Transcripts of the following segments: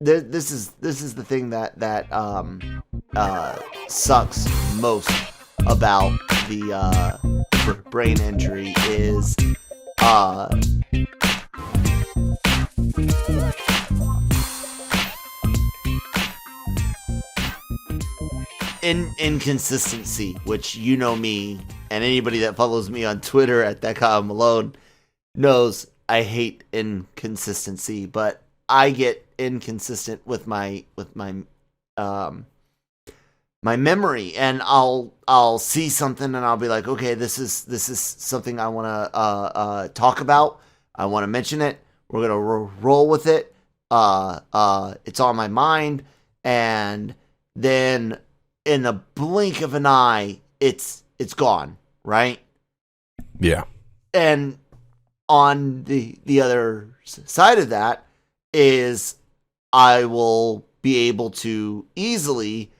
this is the thing that sucks most about the brain injury is inconsistency, which you know me, and anybody that follows me on Twitter at that guy Malone knows I hate inconsistency, but I get inconsistent with my my memory, and I'll see something and I'll be like, okay, this is something I want to talk about. I want to mention it. We're gonna roll with it. It's on my mind, and then in the blink of an eye, it's gone, right? Yeah. And on the other side of that is I will be able to easily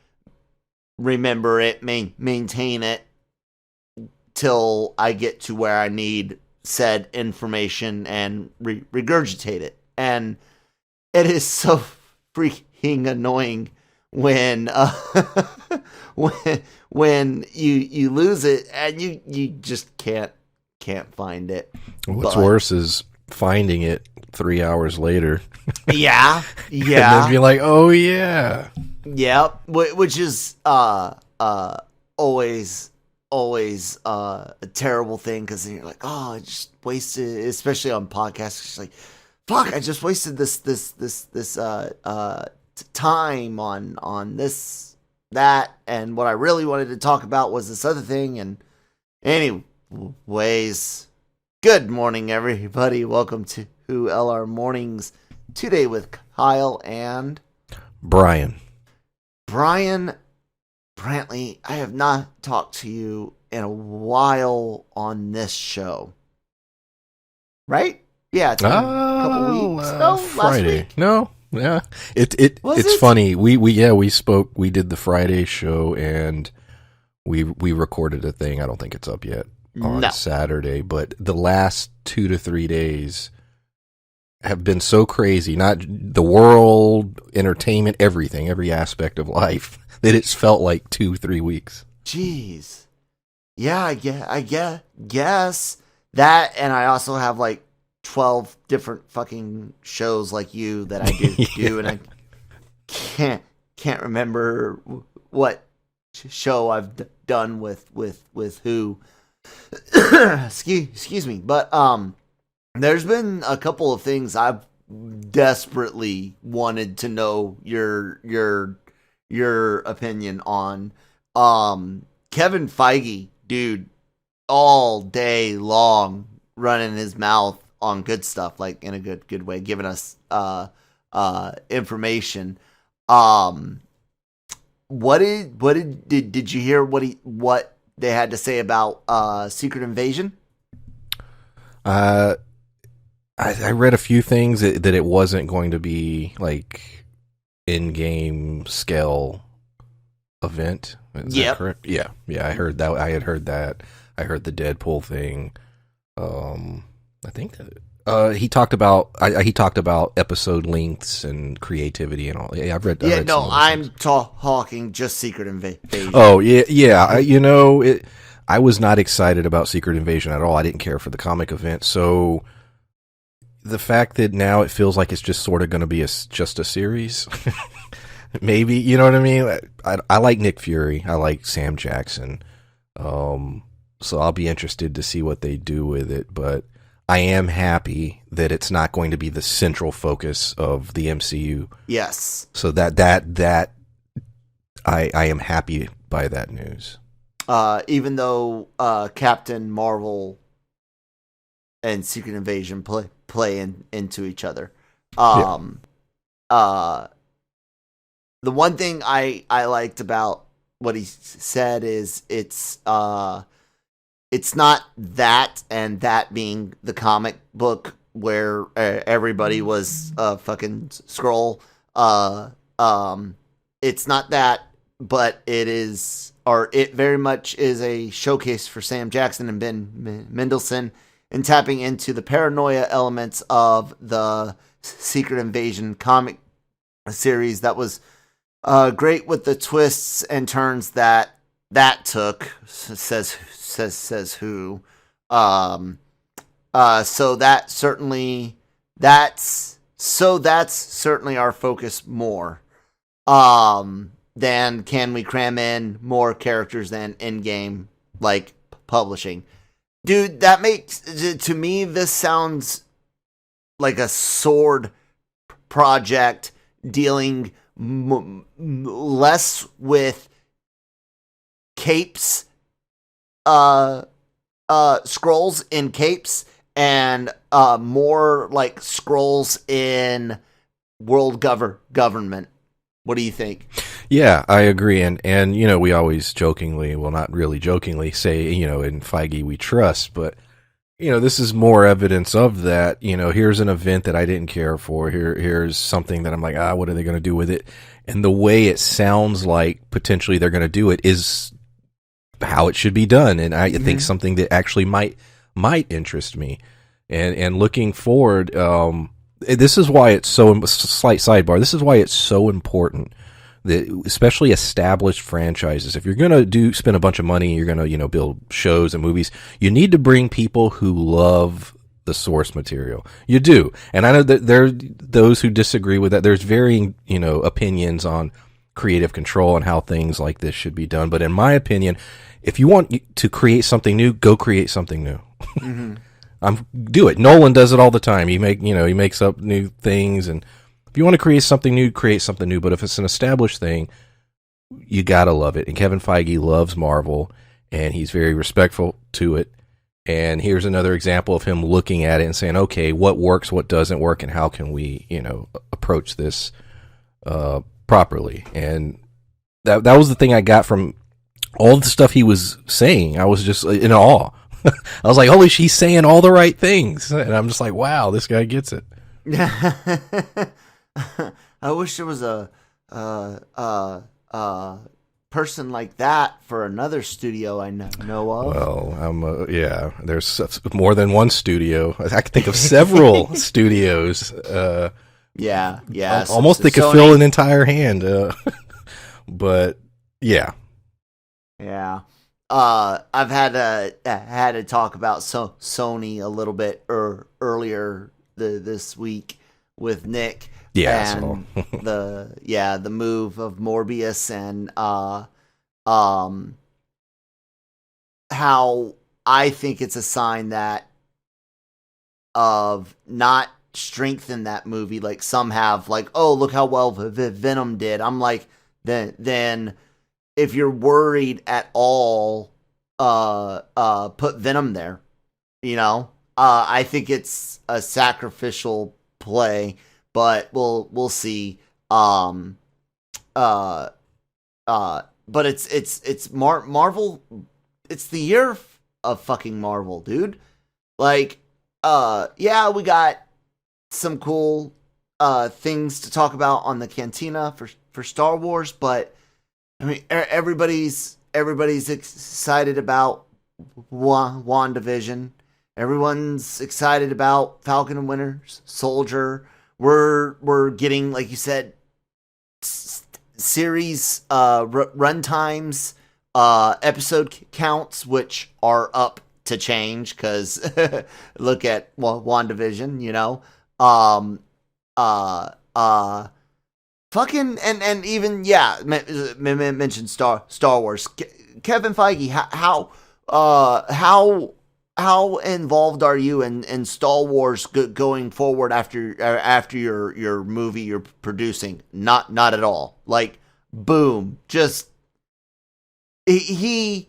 remember it, maintain it till I get to where I need said information and regurgitate it. And it is so freaking annoying when when you lose it and you just can't find it. What's worse is finding it 3 hours later. Yeah. And then be like, oh yeah. Yeah, which is always a terrible thing, because then you're like, oh, I just wasted, especially on podcasts. It's like, fuck, I just wasted this time on this, that, and what I really wanted to talk about was this other thing. And anyways, good morning, everybody. Welcome to LR Mornings today with Kyle and Brian. Brian Brantley, I have not talked to you in a while on this show. Right? Yeah, it's been a couple weeks. No, Friday. Last week? No, yeah. It's funny. We spoke. We did the Friday show, and we recorded a thing. I don't think it's up yet on Saturday, but the last 2 to 3 days have been so crazy. Not the world, entertainment, everything, every aspect of life, that it's felt like 2-3 weeks. Jeez. Yeah, I guess that, and I also have like 12 different fucking shows like you that I do, and I can't remember what show I've done with who. excuse me, but there's been a couple of things I've desperately wanted to know your opinion on. Kevin Feige, dude, all day long running his mouth on good stuff, like in a good way, giving us information. What did you hear what they had to say about Secret Invasion? I read a few things that it wasn't going to be like in-game scale event. Is that correct? Yeah. I heard that. I had heard that. I heard the Deadpool thing. I think that he talked about episode lengths and creativity and all. Yeah, I've read. Yeah, no, I'm talking just Secret Invasion. Oh yeah. I was not excited about Secret Invasion at all. I didn't care for the comic event. So the fact that now it feels like it's just sort of going to be just a series, maybe, you know what I mean? I like Nick Fury. I like Sam Jackson. So I'll be interested to see what they do with it. But I am happy that it's not going to be the central focus of the MCU. Yes. So that I am happy by that news. Even though Captain Marvel and Secret Invasion play into each other. The one thing I liked about what he said is it's not that, and that being the comic book where everybody was a fucking Skrull. It's not that, but it is, or it very much is a showcase for Sam Jackson and Ben Mendelsohn in tapping into the paranoia elements of the Secret Invasion comic series that was great with the twists and turns that took. Says who. So that's certainly our focus more. Then can we cram in more characters than in-game, like publishing? Dude, that makes, to me, this sounds like a sword project dealing less with capes, scrolls in capes, and more like scrolls in world government. What do you think? Yeah, I agree. And you know, we always jokingly, well, not really jokingly, say, you know, in Feige we trust, but you know, this is more evidence of that. You know, here's an event that I didn't care for. Here's something that I'm like, what are they going to do with it? And the way it sounds like potentially they're going to do it is how it should be done. And I think something that actually might interest me. And looking forward, this is why it's so, slight sidebar, this is why it's so important that, especially established franchises, if you're going to spend a bunch of money, you're going to, you know, build shows and movies, you need to bring people who love the source material. You do. And I know that there are those who disagree with that. There's varying, you know, opinions on creative control and how things like this should be done. But in my opinion, if you want to create something new, go create something new. Do it. Nolan does it all the time. He makes up new things, and if you want to create something new, create something new. But if it's an established thing, you gotta love it. And Kevin Feige loves Marvel, and he's very respectful to it. And here's another example of him looking at it and saying, okay, what works, what doesn't work, and how can we, you know, approach this properly. And that was the thing I got from all the stuff he was saying. I was just in awe. I was like, holy, she's saying all the right things. And I'm just like, wow, this guy gets it. I wish there was a person like that for another studio I know of. Well, yeah, there's more than one studio. I can think of several studios. Yeah. Almost they could fill an entire hand. But yeah. Yeah. I've had to talk about Sony a little bit earlier this week with Nick. Yeah, and the move of Morbius and how I think it's a sign that of not strengthen that movie like some have, like, oh, look how well Venom did. I'm like, then if you're worried at all, put Venom there. You know, I think it's a sacrificial play, but we'll see. But it's Marvel. It's the year of fucking Marvel, dude. Like, yeah, we got some cool things to talk about on the Cantina for Star Wars, but I mean, everybody's excited about WandaVision. Everyone's excited about Falcon and Winter Soldier. We're getting, like you said, series run times, episode counts, which are up to change because look at WandaVision, you know. Fucking and even mentioned Star Wars. Kevin Feige, how involved are you in Star Wars going forward after your movie you're producing? Not at all. Like, boom, just he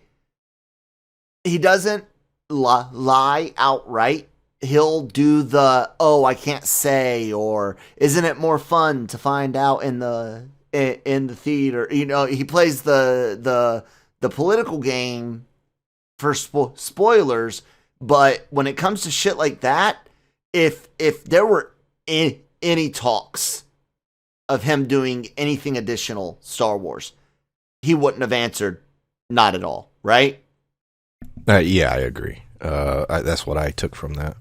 doesn't lie outright. He'll do the, oh, I can't say, or isn't it more fun to find out in the theater? You know, he plays the political game for spoilers. But when it comes to shit like that, if there were any talks of him doing anything additional Star Wars, he wouldn't have answered not at all, right? Yeah, I agree. That's what I took from that.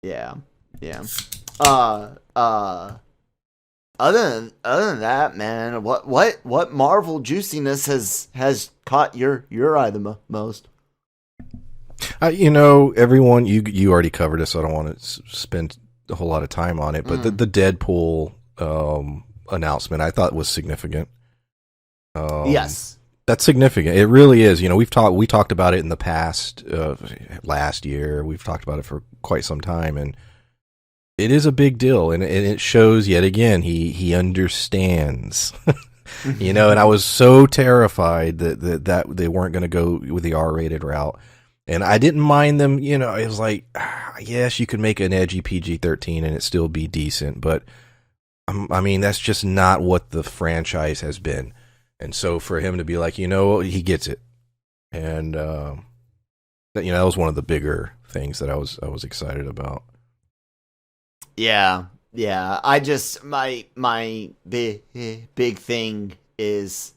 Yeah. other than that, man, what Marvel juiciness has caught your eye the most? Everyone, you already covered it, so I don't want to spend a whole lot of time on it. But the Deadpool announcement I thought was significant. Yes, that's significant. It really is. We talked about it in the past, last year. We've talked about it for quite some time, and it is a big deal. And it shows yet again he understands. And I was so terrified that they weren't going to go with the R-rated route. And I didn't mind them, it was like, yes, you could make an edgy PG-13 and it still be decent, but that's just not what the franchise has been. And so for him to be like, he gets it. And, that was one of the bigger things that I was excited about. Yeah. I just, my big thing is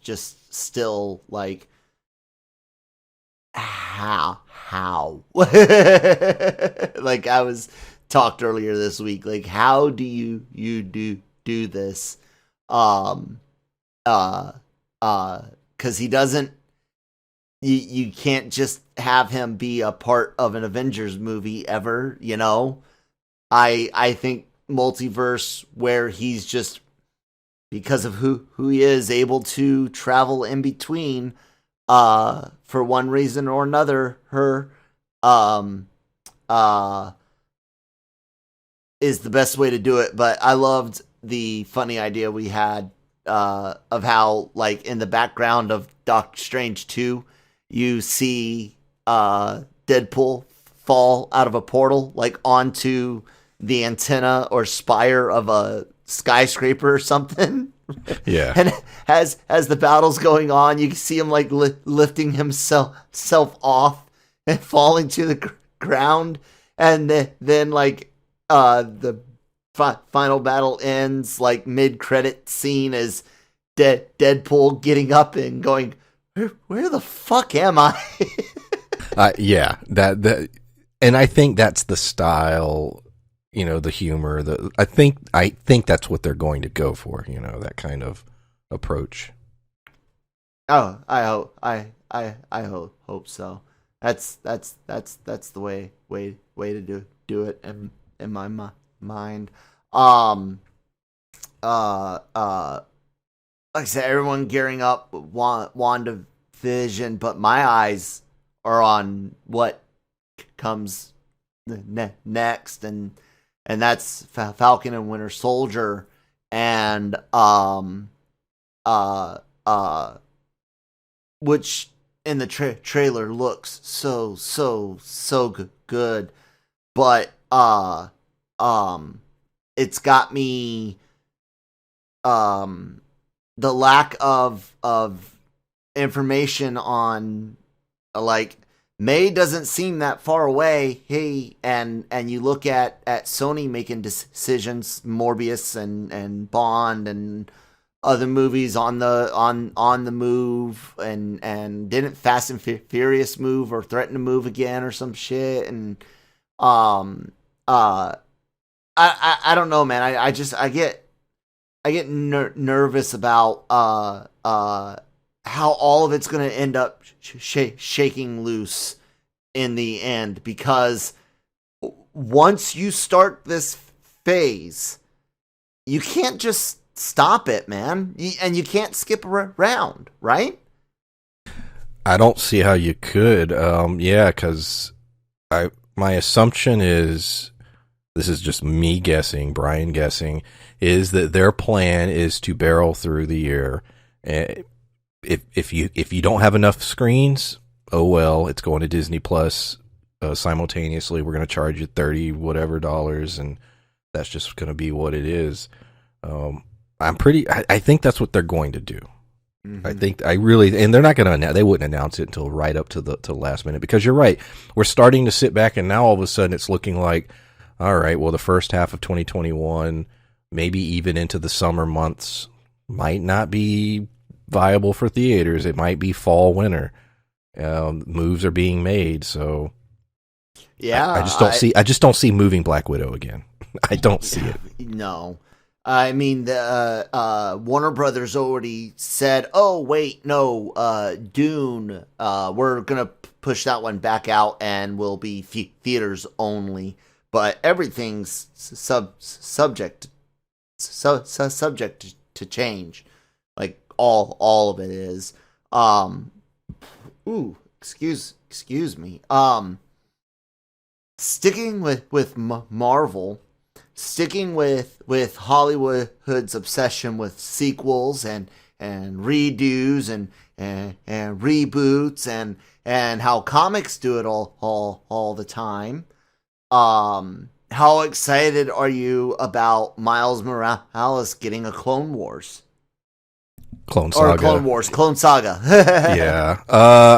just still like, how like I was talked earlier this week, like how do you do this? Because he doesn't, you can't just have him be a part of an Avengers movie ever, I think multiverse where he's just, because of who he is, able to travel in between for one reason or another, is the best way to do it. But I loved the funny idea we had of how, like, in the background of Doctor Strange 2, you see Deadpool fall out of a portal, like, onto the antenna or spire of a skyscraper or something. Yeah. And as the battle's going on, you can see him like lifting himself off and falling to the ground, and then like the final battle ends like mid-credit scene as Deadpool getting up and going, where the fuck am I? Yeah, that and I think that's the style, the humor, I think that's what they're going to go for, that kind of approach. Oh, I hope so. That's the way to do it in my mind. Like I said, everyone gearing up WandaVision, but my eyes are on what comes next, and that's Falcon and Winter Soldier, and which in the trailer looks so good, but it's got me the lack of information on, like, May doesn't seem that far away. Hey, and you look at Sony making decisions, Morbius and Bond and other movies on the move, and didn't Fast and Furious move or threaten to move again or some shit, and I don't know, man. I get nervous about how all of it's going to end up shaking loose in the end, because once you start this phase, you can't just stop it, man. And you can't skip around, right? I don't see how you could. Yeah, because my assumption is, this is just me guessing, Brian guessing, is that their plan is to barrel through the year. If you don't have enough screens, oh well, it's going to Disney Plus simultaneously. We're going to charge you $30 whatever, and that's just going to be what it is. I think that's what they're going to do. Mm-hmm. And they're not going to, they wouldn't announce it until right up to the last minute, because you're right. We're starting to sit back, and now all of a sudden it's looking like, all right, well, the first half of 2021, maybe even into the summer months, might not be viable for theaters. It might be fall, winter. Moves are being made, so yeah, I just don't see moving Black Widow again. I don't see it. No. I mean, the Warner Brothers already said, "Oh, wait, no, Dune. We're gonna push that one back out, and will be theaters only." But everything's subject to change. Like all of it is. Ooh, excuse me. Sticking with Marvel. Sticking with Hollywood's obsession with sequels and redos and reboots and how comics do it all the time. How excited are you about Miles Morales getting a Clone Wars? Clone Saga. Or Clone Wars, Clone Saga. Yeah.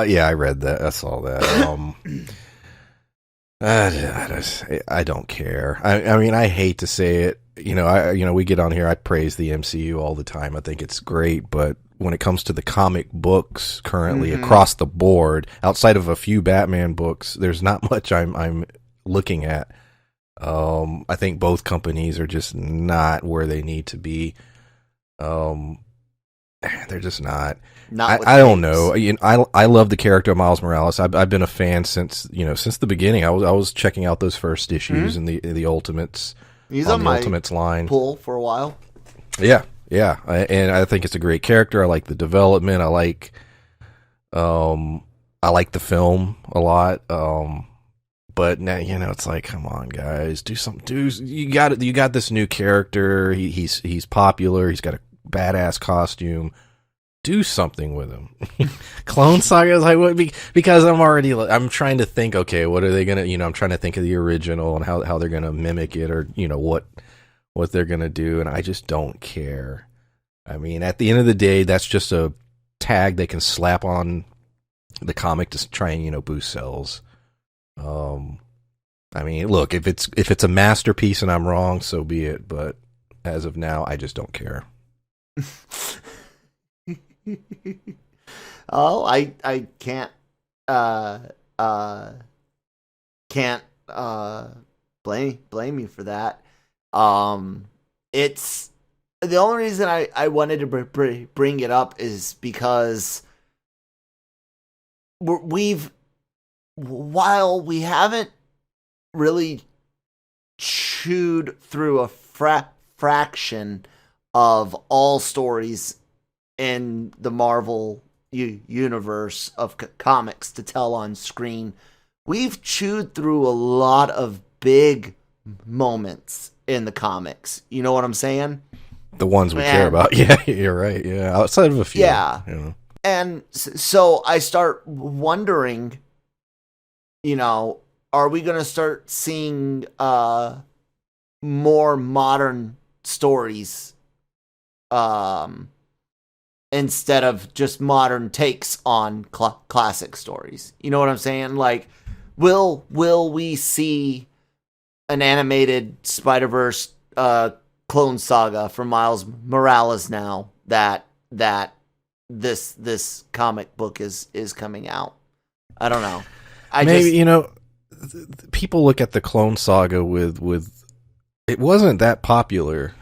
Yeah, I read that. I saw that. I don't care. I mean, I hate to say it. We get on here. I praise the MCU all the time. I think it's great, but when it comes to the comic books currently across the board, outside of a few Batman books, there's not much I'm looking at. I think both companies are just not where they need to be. They're just not. I don't know. I love the character of Miles Morales. I've been a fan since the beginning. I was checking out those first issues and the Ultimates. He's on the my Ultimates line pull for a while. Yeah. And I think it's a great character. I like the development. I like the film a lot. But now it's like, come on, guys, do something. You got this new character. He's popular. He's got a badass costume. Do something with him. Clone Saga is like, because I'm trying to think, okay, what are they gonna, I'm trying to think of the original and how they're gonna mimic it, or what they're gonna do, and I just don't care. I mean, at the end of the day, that's just a tag they can slap on the comic to try and boost sales. I mean, look, if it's a masterpiece and I'm wrong, so be it. But as of now, I just don't care. Oh, I can't blame you for that. It's the only reason I wanted to bring it up is because while we haven't really chewed through a fraction of all stories in the Marvel universe of comics to tell on screen, we've chewed through a lot of big moments in the comics. You know what I'm saying? The ones we care about. Yeah, you're right. Yeah, outside of a few. Yeah. And so I start wondering, are we going to start seeing more modern stories instead of just modern takes on classic stories? You know what I'm saying? Like, will we see an animated Spider-Verse Clone Saga for Miles Morales now that this comic book is coming out? I don't know. People look at the Clone Saga with it wasn't that popular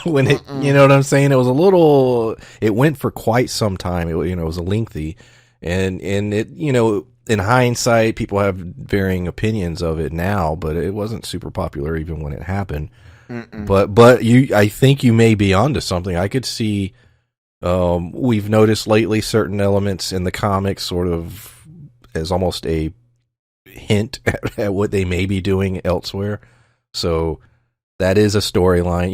when it, you know what I'm saying? It went for quite some time. It was a lengthy, and it, in hindsight, people have varying opinions of it now, but it wasn't super popular even when it happened. But I think you may be onto something. I could see, we've noticed lately certain elements in the comics sort of as almost a hint at what they may be doing elsewhere. So that is a storyline.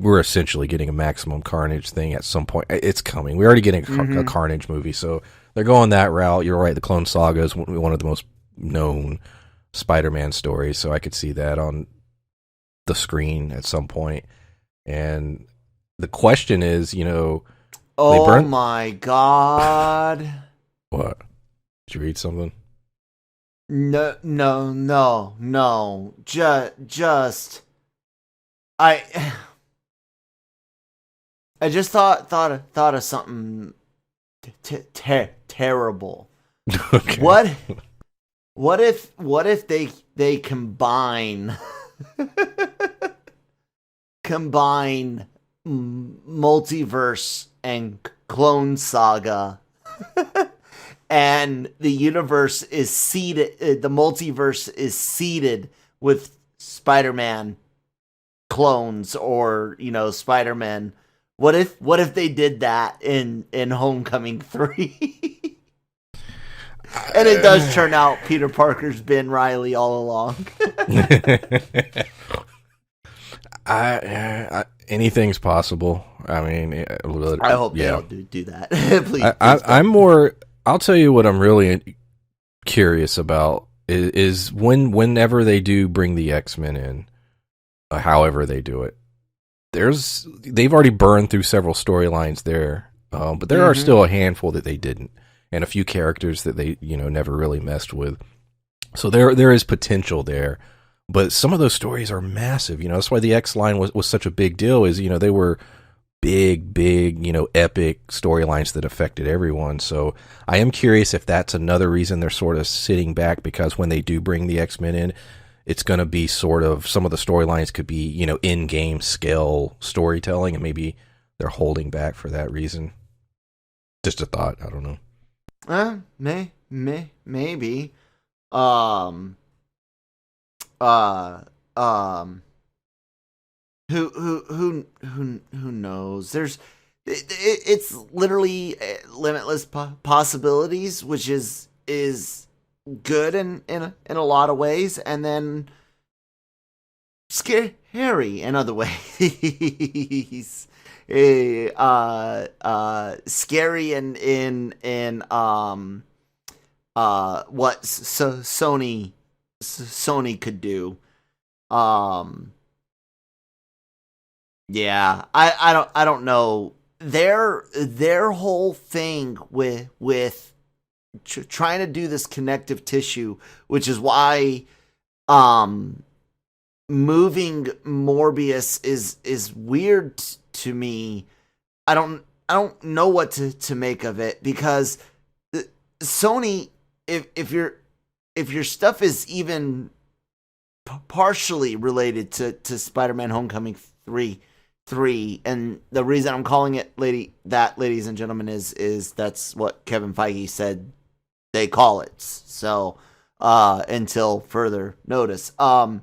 We're essentially getting a Maximum Carnage thing at some point. It's coming. We're already getting a Carnage movie, so they're going that route. You're right. The Clone Saga is one of the most known Spider-Man stories, so I could see that on the screen at some point. And the question is, oh my God! What? Did you read something? No. Just I just thought of something terrible. Okay. What if they combine combine multiverse and clone saga, and the universe is seeded, the multiverse is seeded with Spider-Man clones, or Spider-Man. What if they did that in Homecoming 3? And it does turn out Peter Parker's been Riley all along. Anything's possible. I mean, I hope they don't do that. Please, I'm more. I'll tell you what I'm really curious about is whenever they do bring the X-Men in, however they do it. They've already burned through several storylines there, but there are still a handful that they didn't, and a few characters that they never really messed with. So there is potential there, but some of those stories are massive. That's why the X line was such a big deal. Is they were big epic storylines that affected everyone. So I am curious if that's another reason they're sort of sitting back, because when they do bring the X-Men in, it's going to be sort of, some of the storylines could be, in-game scale storytelling, and maybe they're holding back for that reason. Just a thought. I don't know. Maybe. Who knows? It's literally limitless possibilities, which is good in a lot of ways, and then scary in other ways. Scary in what Sony could do. Yeah, I don't know. Their whole thing with trying to do this connective tissue, which is why moving Morbius is weird to me. I don't know what to make of it, because Sony, if your stuff is even partially related to Spider-Man Homecoming 3, and the reason I'm calling it ladies and gentlemen, is that's what Kevin Feige said they call it. So until further notice, I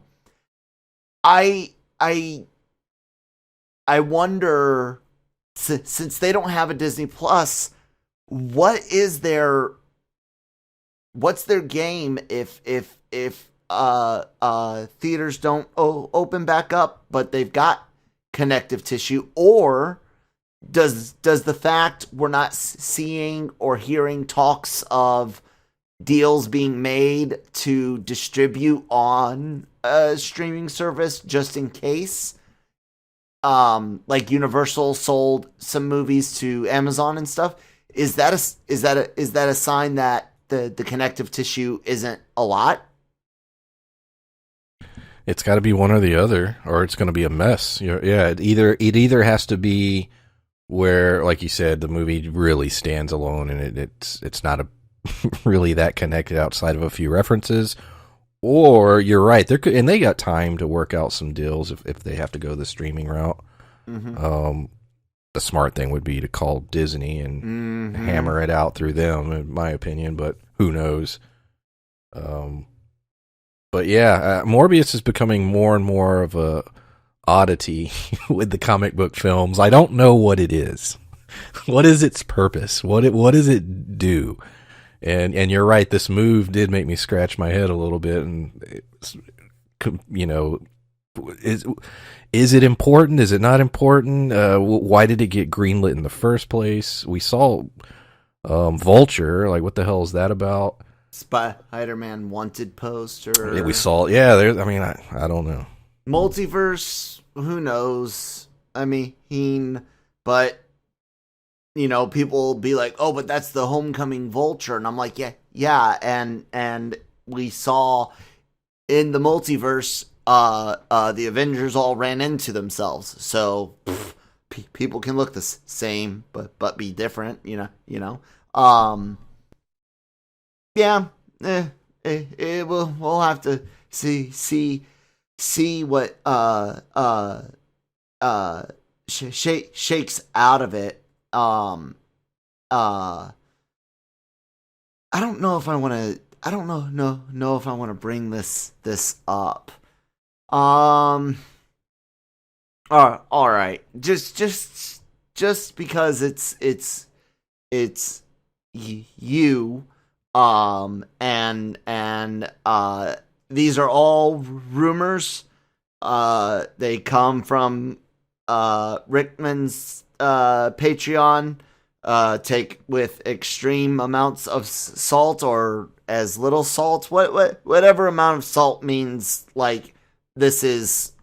wonder, since they don't have a Disney Plus, what's their game if theaters don't open back up, but they've got connective tissue? Or does the fact we're not seeing or hearing talks of deals being made to distribute on a streaming service just in case, like Universal sold some movies to Amazon and stuff, is that a sign that the connective tissue isn't a lot? It's got to be one or the other, or it's going to be a mess. It either has to be where, like you said, the movie really stands alone and it's not really that connected outside of a few references, or you're right, and they got time to work out some deals if they have to go the streaming route. The smart thing would be to call Disney and hammer it out through them, in my opinion, but who knows. But yeah, Morbius is becoming more and more of a oddity with the comic book films. I don't know what it is. What is its purpose? What does it do? And you're right, this move did make me scratch my head a little bit. And is it important? Is it not important? Why did it get greenlit in the first place? We saw Vulture. Like, what the hell is that about? Spider-Man wanted poster. We saw, I don't know. Multiverse, who knows? I mean, but people will be like, "Oh, but that's the Homecoming Vulture," and I'm like, yeah, and we saw in the multiverse, the Avengers all ran into themselves, so people can look the same, but be different, Yeah, we'll have to see what shakes out of it. I don't know if I want to. I don't know if I want to bring this up. All right. Just because it's you, and these are all rumors. They come from Rickman's Patreon. Take with extreme amounts of salt or as little salt. Whatever amount of salt means. Like, this is,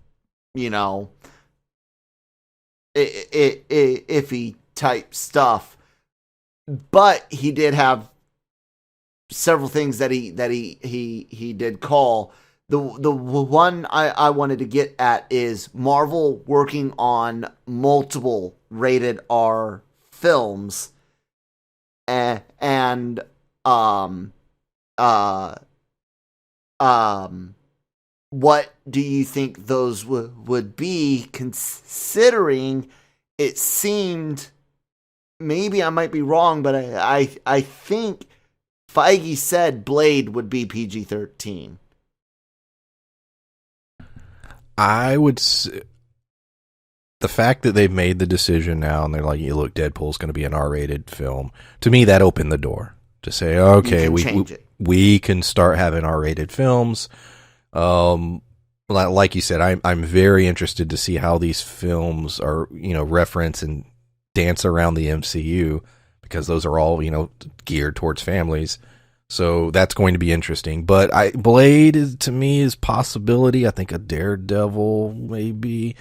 iffy type stuff. But he did have several things that he did call. The one I wanted to get at is Marvel working on multiple rated R films, and what do you think those would be, considering it seemed, maybe I might be wrong, but I think Feige said Blade would be PG-13. I would say the fact that they've made the decision now and they're like, "You look, Deadpool's going to be an R-rated film." To me, that opened the door to say, "Okay, we can start having R-rated films." Like you said, I'm very interested to see how these films are, reference and dance around the MCU, because those are all, geared towards families. So that's going to be interesting. But Blade to me is possibility. I think a Daredevil maybe.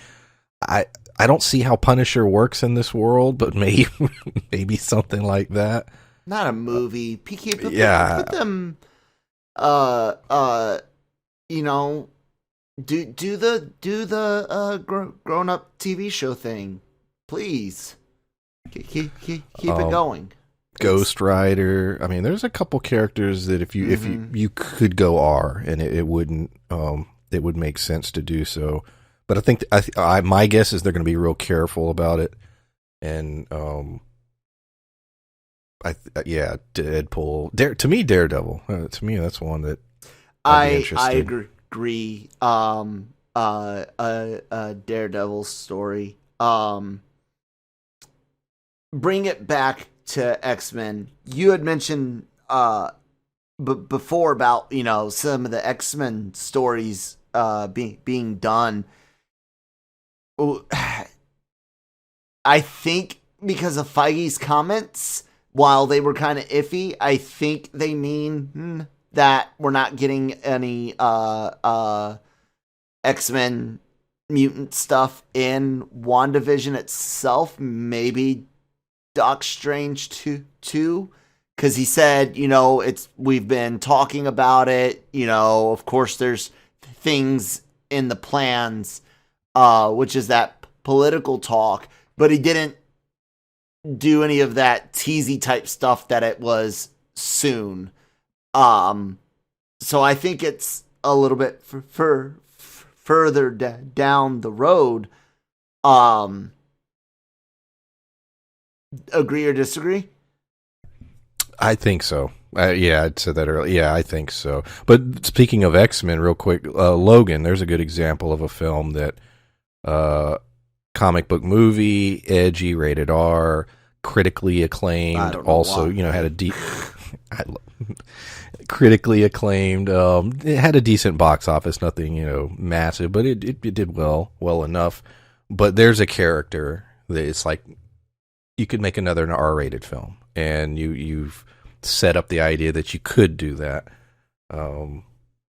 I don't see how Punisher works in this world, but maybe something like that. Not a movie. PK, put them. Do the grown up TV show thing, please. Keep it going. Ghost Rider. I mean, there's a couple characters that if you could go R, and it wouldn't it would make sense to do so. But I think my guess is they're going to be real careful about it. And Deadpool. To me, Daredevil. To me, that's one that I agree. Daredevil story. Bring it back to X-Men. You had mentioned before about some of the X-Men stories being done. I think because of Feige's comments, while they were kind of iffy, I think they mean that we're not getting any X-Men mutant stuff in WandaVision itself. Maybe Doc Strange too, because he said, we've been talking about it. Of course, there's things in the plans, which is that political talk, but he didn't do any of that teasy type stuff that it was soon. So I think it's a little bit further down the road. Agree or disagree? I think so. Yeah, I said that earlier. Yeah, I think so. But speaking of X-Men, real quick, Logan, there's a good example of a film that comic book movie, edgy, rated R, critically acclaimed. Also, had a deep, critically acclaimed. It had a decent box office, nothing massive, but it did well enough. But there's a character that it's like you could make another R-rated film, and you've set up the idea that you could do that. So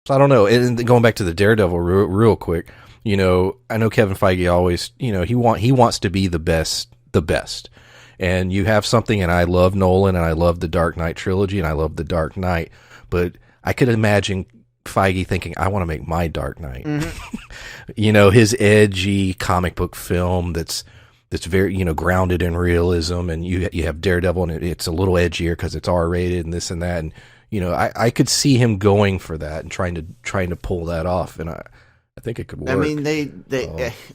I don't know. And going back to the Daredevil real quick, I know Kevin Feige always, he wants to be the best. And you have something, and I love Nolan, and I love the Dark Knight trilogy, and I love the Dark Knight, but I could imagine Feige thinking, I want to make my Dark Knight. Mm-hmm. His edgy comic book film that's very, grounded in realism, and you have Daredevil, and it's a little edgier because it's R-rated and this and that, and I could see him going for that and trying to pull that off, and I think it could work. I mean,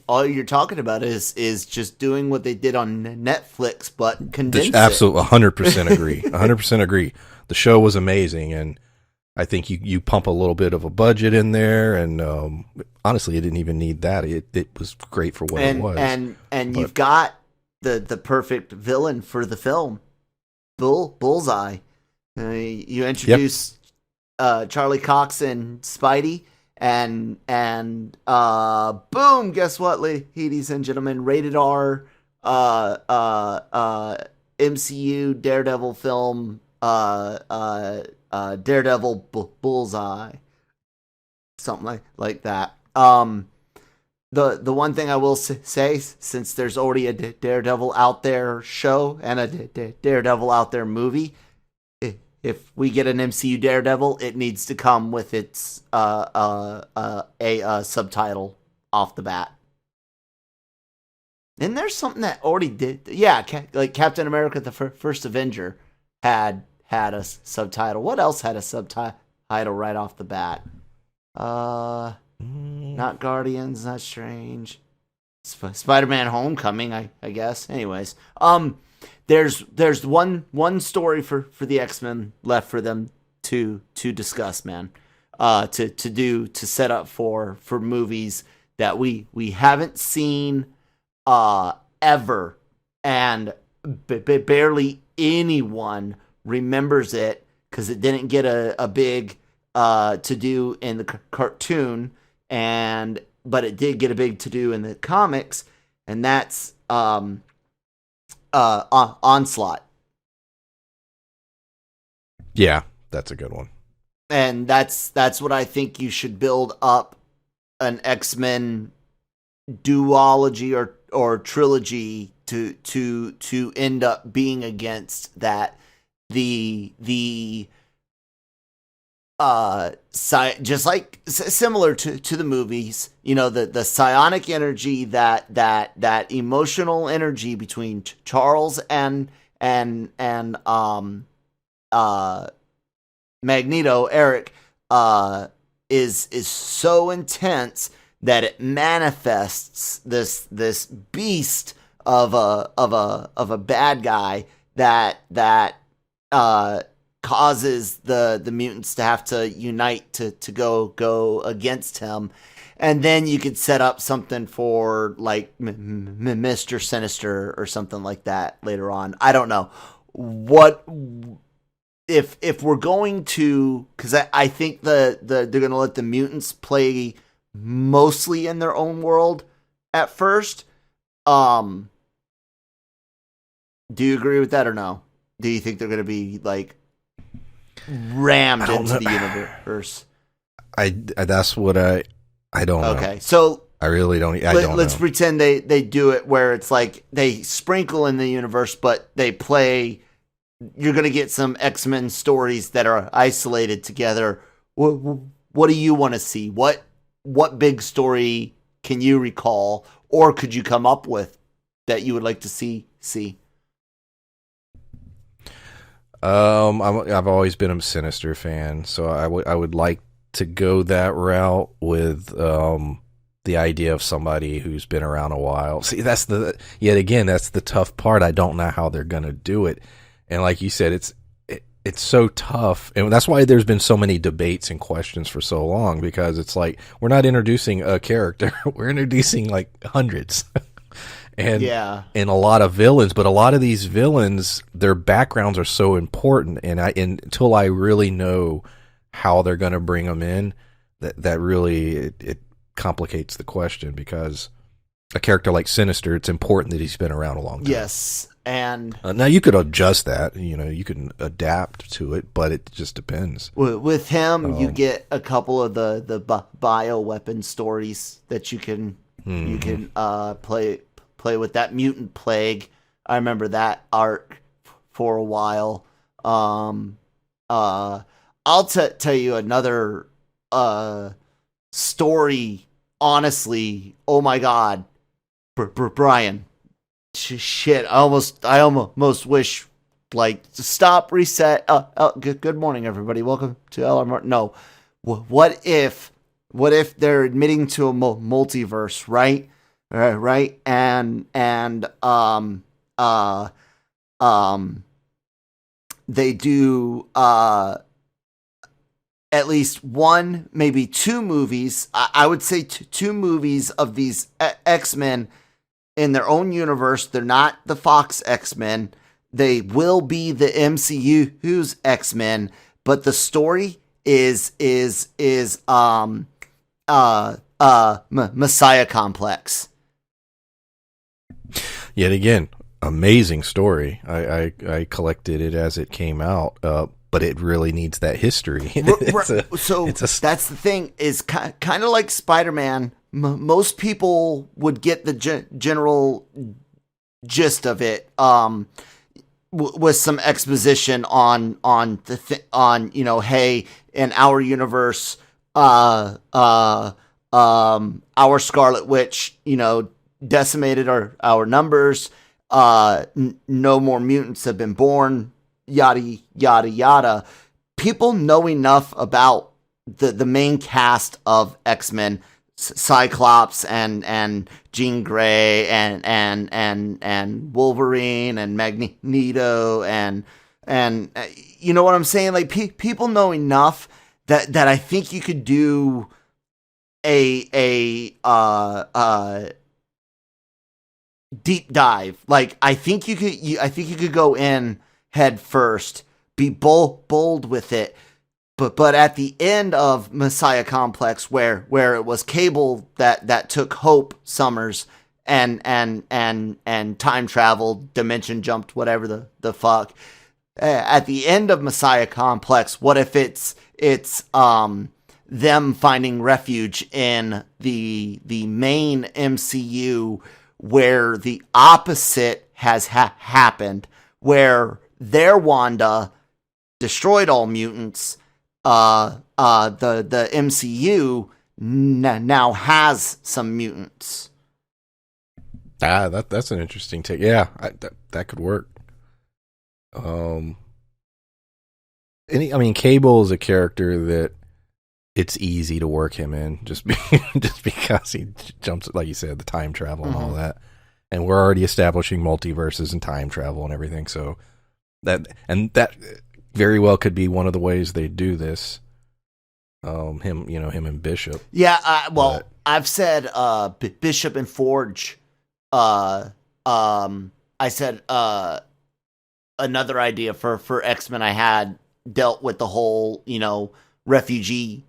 all you're talking about is just doing what they did on Netflix, but condense it. Absolutely, 100% agree. 100% agree. The show was amazing, and I think you pump a little bit of a budget in there, and honestly, it didn't even need that. It was great for what it was. And you've got the perfect villain for the film, Bullseye. You introduce Charlie Cox and Spidey, and boom! Guess what, ladies and gentlemen? Rated R, MCU Daredevil film, Daredevil Bullseye, something like that. The one thing I will say, since there's already a Daredevil out there show and a Daredevil out there movie, if we get an MCU Daredevil, it needs to come with its a subtitle off the bat. And there's something that already did, like Captain America: The First Avenger had a subtitle. What else had a subtitle right off the bat? Not Guardians, not Strange. Spider-Man: Homecoming, I guess. Anyways, there's one story for the X-Men left for them to discuss, man. To set up for movies that we haven't seen ever, and barely anyone remembers it because it didn't get a big to do in the cartoon, but it did get a big to do in the comics, and that's Onslaught. Yeah, that's a good one. And that's what I think you should build up an X-Men duology or trilogy to end up being against that. Just like similar to the movies, the psionic energy, that emotional energy between Charles and Magneto, Eric, is so intense that it manifests this beast of a bad guy that causes the mutants to have to unite to go against him. And then you could set up something for like Mr. Sinister or something like that later on. I don't know what if we're going to, because I think they're going to let the mutants play mostly in their own world at first. Do you agree with that or no? Do you think they're going to be like rammed into the universe? That's what I don't know. Okay, so I really don't. Let's pretend they do it where it's like they sprinkle in the universe, but they play. You're going to get some X-Men stories that are isolated together. What do you want to see? What big story can you recall, or could you come up with that you would like to see? I've always been a Sinister fan, so I would like to go that route with the idea of somebody who's been around a while. See, that's the tough part. I don't know how they're gonna do it, and like you said, it's so tough, and that's why there's been so many debates and questions for so long, because it's like we're not introducing a character, we're introducing like hundreds. And a lot of villains, but a lot of these villains, their backgrounds are so important, and until I really know how they're going to bring them in, that really it complicates the question, because a character like Sinister, it's important that he's been around a long time. Yes, and now you could adjust that, you can adapt to it, but it just depends. With him, you get a couple of the bioweapon stories that you can play with. That mutant plague. I remember that arc for a while. I'll tell you another story. Honestly, oh my God, Brian, shit! I almost wish like stop, reset. Good morning, everybody. Welcome to LRMornings. No, what if What if they're admitting to a multiverse, right? Right? And they do at least one, maybe two movies. I would say two movies of these X-Men in their own universe. They're not the Fox X-Men. They will be the MCU's X-Men, but the story is Messiah Complex. Yet again, amazing story. I collected it as it came out, but it really needs that history. That's the thing, is kind of like Spider-Man. Most people would get the general gist of it, with some exposition on hey, in our universe, our Scarlet Witch, decimated our numbers. No more mutants have been born. Yada yada yada. People know enough about the main cast of X-Men, Cyclops and Jean Grey and Wolverine and Magneto and you know what I'm saying? Like people know enough that I think you could do a deep dive. Like I think you could go in head first, be bold with it. But at the end of Messiah Complex, where it was Cable that took Hope Summers and time traveled, dimension jumped, whatever the fuck. At the end of Messiah Complex, what if it's them finding refuge in the main MCU, where the opposite has happened, where their Wanda destroyed all mutants. The MCU now has some mutants. That's an interesting take. Yeah, that could work. Cable is a character that it's easy to work him in, just because he jumps, like you said, the time travel and all that, and we're already establishing multiverses and time travel and everything. So that very well could be one of the ways they do this. Him and Bishop. Yeah. I've said Bishop and Forge. I said another idea for X-Men I had dealt with the whole refugee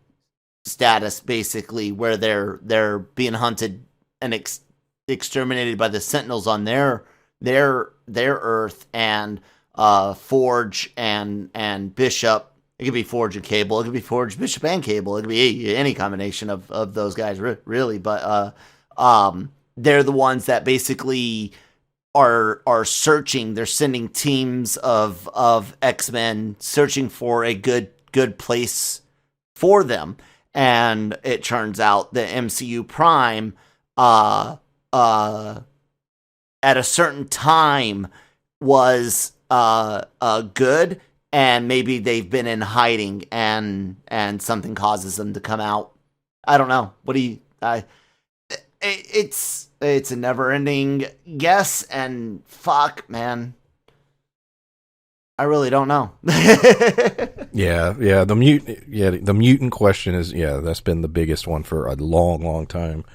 status, basically, where they're being hunted and exterminated by the Sentinels on their Earth, and Forge and Bishop. It could be Forge and Cable. It could be Forge, Bishop, and Cable. It could be any combination of those guys, really. But they're the ones that basically are searching. They're sending teams of X-Men searching for a good place for them. And it turns out the MCU Prime, at a certain time, was good, and maybe they've been in hiding, and something causes them to come out. I don't know. What do you? It's a never-ending guess, and fuck, man, I really don't know. Yeah. The mutant question is, that's been the biggest one for a long, long time.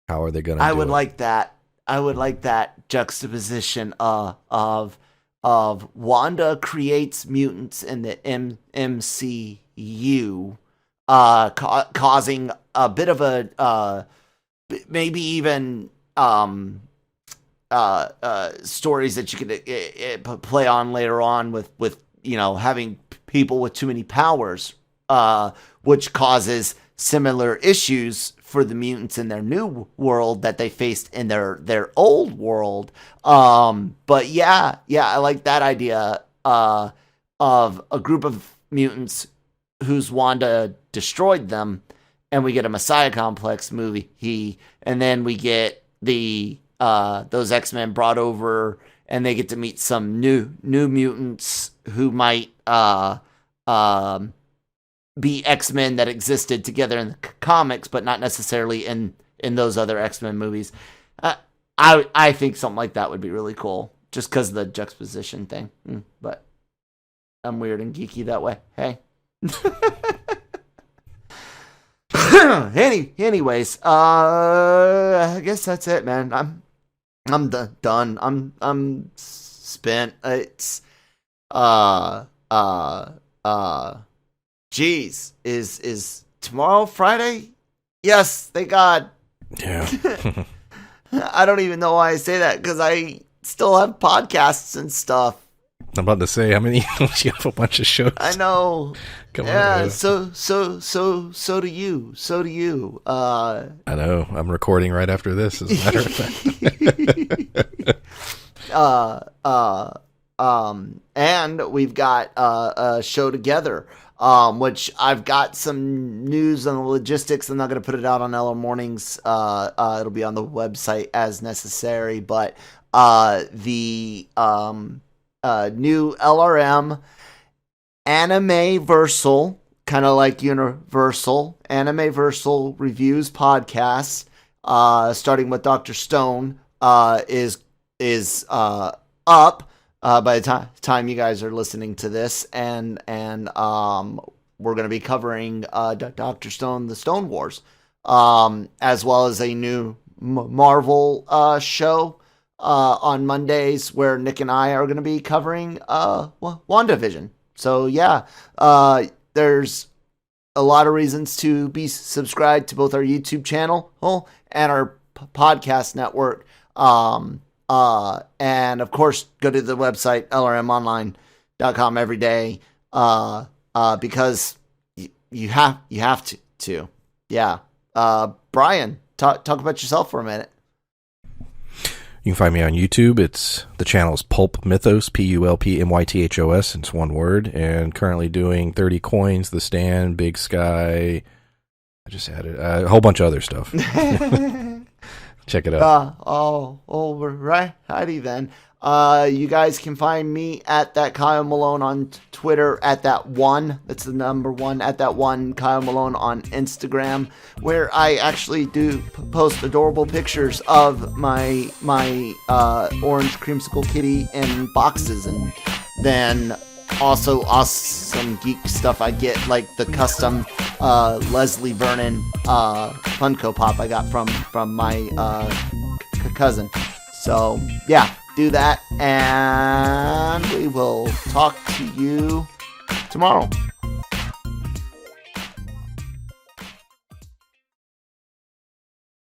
How are they going to? I would like that juxtaposition of Wanda creates mutants in the MCU, causing a bit of a maybe even stories that you could play on later on with having people with too many powers, which causes similar issues for the mutants in their new world that they faced in their old world. But yeah, I like that idea of a group of mutants whose Wanda destroyed them, and we get a Messiah Complex movie, and then we get those X-Men brought over, and they get to meet some new mutants who might be X-Men that existed together in the comics, but not necessarily in those other X-Men movies. I think something like that would be really cool, just because of the juxtaposition thing. But I'm weird and geeky that way. Hey. Anyways, I guess that's it, man. I'm done. I'm spent. It's geez, is tomorrow Friday? Yes, thank God. Yeah. I don't even know why I say that, because I still have podcasts and stuff. I'm about to say, how many? You have a bunch of shows. I know. Come yeah, on. so do you. So do you. I know. I'm recording right after this, as a matter of fact. And we've got a show together, which I've got some news on the logistics. I'm not going to put it out on LRMornings. It'll be on the website as necessary, but the new LRM Anime-Versal, kind of like Universal, Anime-Versal Reviews Podcast, starting with Dr. Stone, is up by the time you guys are listening to this, and we're going to be covering Dr. Stone, the Stone Wars, as well as a new Marvel show on Mondays, where Nick and I are going to be covering WandaVision. So yeah, there's a lot of reasons to be subscribed to both our YouTube channel and our podcast network. And of course, go to the website LRMonline.com every day, because you have to. Yeah. Brian, talk about yourself for a minute. You can find me on YouTube. The channel is Pulp Mythos, PULPMYTHOS. It's one word. And currently doing 30 Coins, The Stand, Big Sky. I just added a whole bunch of other stuff. Check it out. Righty then. You guys can find me at that Kyle Malone on Twitter, at that one. That's the number one, at that one Kyle Malone on Instagram, where I actually do post adorable pictures of my orange creamsicle kitty in boxes, and then also awesome geek stuff I get, like the custom Leslie Vernon Funko Pop I got from my cousin. So yeah, do that, and we will talk to you tomorrow.